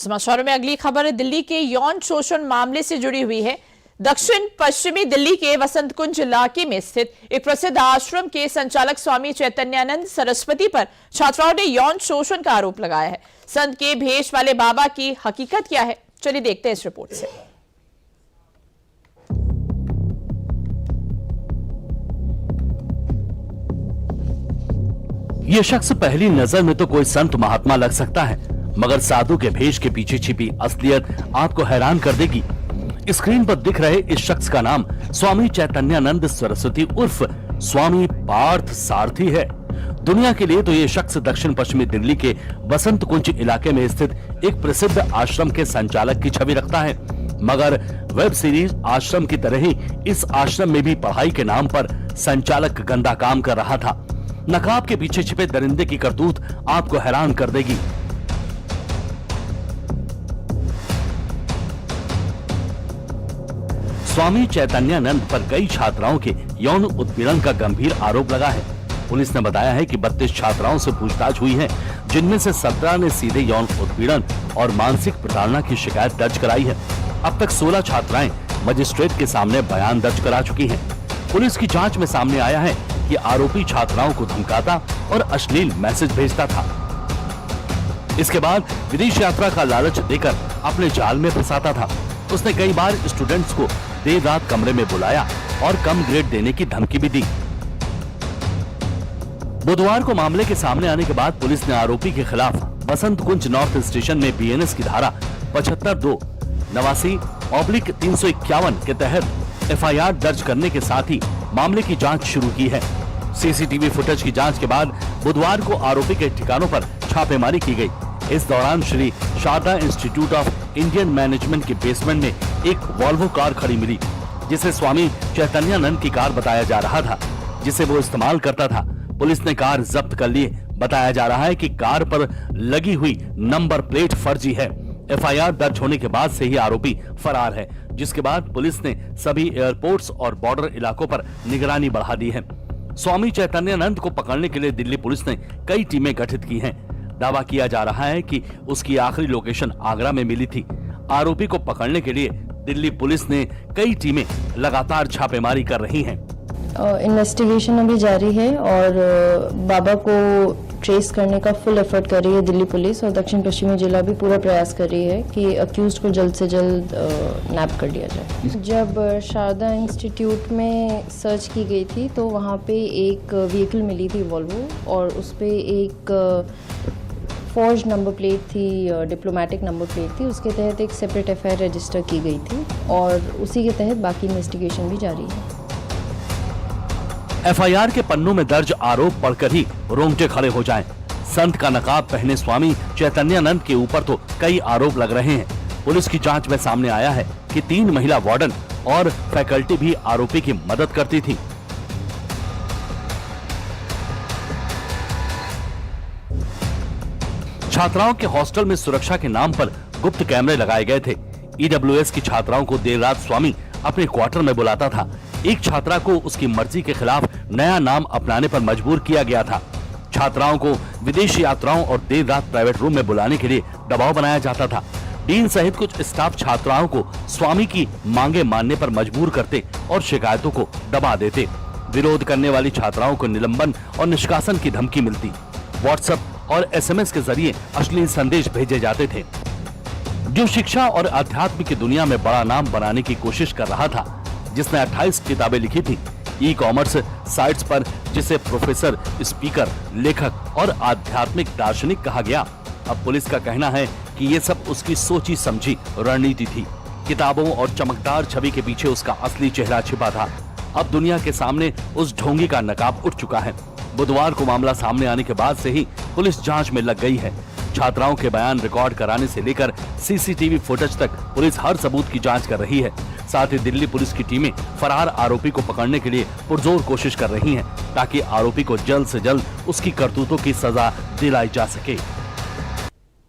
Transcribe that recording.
समाचारों में अगली खबर दिल्ली के यौन शोषण मामले से जुड़ी हुई है। दक्षिण पश्चिमी दिल्ली के वसंत कुंज इलाके में स्थित एक प्रसिद्ध आश्रम के संचालक स्वामी चैतन्यानंद सरस्वती पर छात्राओं ने यौन शोषण का आरोप लगाया है। संत के भेष वाले बाबा की हकीकत क्या है, चलिए देखते हैं इस रिपोर्ट से। ये शख्स पहली नजर में तो कोई संत महात्मा लग सकता है, मगर साधु के भेष के पीछे छिपी असलियत आपको हैरान कर देगी। स्क्रीन पर दिख रहे इस शख्स का नाम स्वामी चैतन्यानंद सरस्वती उर्फ स्वामी पार्थ सारथी है। दुनिया के लिए तो ये शख्स दक्षिण पश्चिमी दिल्ली के वसंत कुंज इलाके में स्थित एक प्रसिद्ध आश्रम के संचालक की छवि रखता है, मगर वेब सीरीज आश्रम की तरह ही इस आश्रम में भी पढ़ाई के नाम पर संचालक गंदा काम कर रहा था। नकाब के पीछे छिपे दरिंदे की करतूत आपको हैरान कर देगी। स्वामी चैतन्यानंद पर कई छात्राओं के यौन उत्पीड़न का गंभीर आरोप लगा है। पुलिस ने बताया है कि 32 छात्राओं से पूछताछ हुई है, जिनमें से 17 ने सीधे यौन उत्पीड़न और मानसिक प्रताड़ना की शिकायत दर्ज कराई है। अब तक 16 छात्राएं मजिस्ट्रेट के सामने बयान दर्ज करा चुकी हैं। पुलिस की जांच में सामने आया है कि आरोपी छात्राओं को धमकाता और अश्लील मैसेज भेजता था। इसके बाद विदेश यात्रा का लालच देकर अपने जाल में फंसाता था। उसने कई बार स्टूडेंट्स को देर रात कमरे में बुलाया और कम ग्रेड देने की धमकी भी दी। बुधवार को मामले के सामने आने के बाद पुलिस ने आरोपी के खिलाफ बसंत कुंज नॉर्थ स्टेशन में बीएनएस की धारा 75(2) 89/351 के तहत एफआईआर दर्ज करने के साथ ही मामले की जांच शुरू की है। सीसीटीवी फुटेज की जांच के बाद बुधवार को आरोपी के ठिकानों पर छापेमारी की गई। इस दौरान Shri Sharada institute of Indian management के बेसमेंट में एक वॉल्वो कार खड़ी मिली, जिसे स्वामी चैतन्यानंद की कार बताया जा रहा था, जिसे वो इस्तेमाल करता था। पुलिस ने कार जब्त कर ली। बताया जा रहा है कि कार पर लगी हुई नंबर प्लेट फर्जी है। एफआईआर दर्ज होने के बाद से ही आरोपी फरार है, जिसके बाद पुलिस ने सभी एयरपोर्ट्स और बॉर्डर इलाकों पर निगरानी बढ़ा दी है। स्वामी चैतन्यानंद को पकड़ने के लिए दिल्ली पुलिस ने कई टीमें गठित की हैं। दावा किया जा रहा है कि उसकी आखिरी लोकेशन आगरा में मिली थी। आरोपी को पकड़ने के लिए दिल्ली पुलिस ने कई टीमें लगातार छापेमारी कर रही हैं। इन्वेस्टिगेशन अभी जारी है और बाबा को ट्रेस करने का फुल एफर्ट कर रही है दिल्ली पुलिस, और दक्षिण पश्चिमी जिला भी पूरा प्रयास कर रही है कि अक्यूज्ड को जल्द से जल्द नैप कर लिया जाए। जब शारदा इंस्टीट्यूट में सर्च की गई थी तो वहाँ पे एक व्हीकल मिली थी वॉल्वो, और उस पे एक फॉर्ज नंबर प्लेट थी, डिप्लोमेटिक नंबर प्लेट थी। उसके तहत एक सेपरेट एफआईआर रजिस्टर की गई थी और उसी के तहत बाकी इन्वेस्टिगेशन भी जारी है। एफआईआर के पन्नों में दर्ज आरोप पढ़कर ही रोंगटे खड़े हो जाएं। संत का नकाब पहने स्वामी चैतन्यानंद के ऊपर तो कई आरोप लग रहे हैं। पुलिस की जांच में सामने आया है कि 3 महिला वार्डन और फैकल्टी भी आरोपी की मदद करती थी। छात्राओं के हॉस्टल में सुरक्षा के नाम पर गुप्त कैमरे लगाए गए थे। ईडब्ल्यूएस की छात्राओं को देर रात स्वामी अपने क्वार्टर में बुलाता था। एक छात्रा को उसकी मर्जी के खिलाफ नया नाम अपनाने पर मजबूर किया गया था। छात्राओं को विदेश यात्राओं और देर रात प्राइवेट रूम में बुलाने के लिए दबाव बनाया जाता था। डीन सहित कुछ स्टाफ छात्राओं को स्वामी की मांगे मानने पर मजबूर करते और शिकायतों को दबा देते। विरोध करने वाली छात्राओं को निलंबन और निष्कासन की धमकी मिलती। व्हाट्सएप और एसएमएस के जरिए अश्लील संदेश भेजे जाते थे। जो शिक्षा और अध्यात्म की दुनिया में बड़ा नाम बनाने की कोशिश कर रहा था, जिसने 28 किताबें लिखी थी, ई-कॉमर्स साइट्स पर जिसे प्रोफेसर, स्पीकर, लेखक और आध्यात्मिक दार्शनिक कहा गया, अब पुलिस का कहना है कि ये सब उसकी सोची समझी रणनीति थी। किताबों और चमकदार छवि के पीछे उसका असली चेहरा छिपा था। अब दुनिया के सामने उस ढोंगी का नकाब उठ चुका है। बुधवार को मामला सामने आने के बाद से ही पुलिस जांच में लग गई है। छात्राओं के बयान रिकॉर्ड कराने से लेकर सीसीटीवी फुटेज तक पुलिस हर सबूत की जांच कर रही है। साथ ही दिल्ली पुलिस की टीमें फरार आरोपी को पकड़ने के लिए पुरजोर कोशिश कर रही हैं, ताकि आरोपी को जल्द से जल्द उसकी करतूतों की सजा दिलाई जा सके।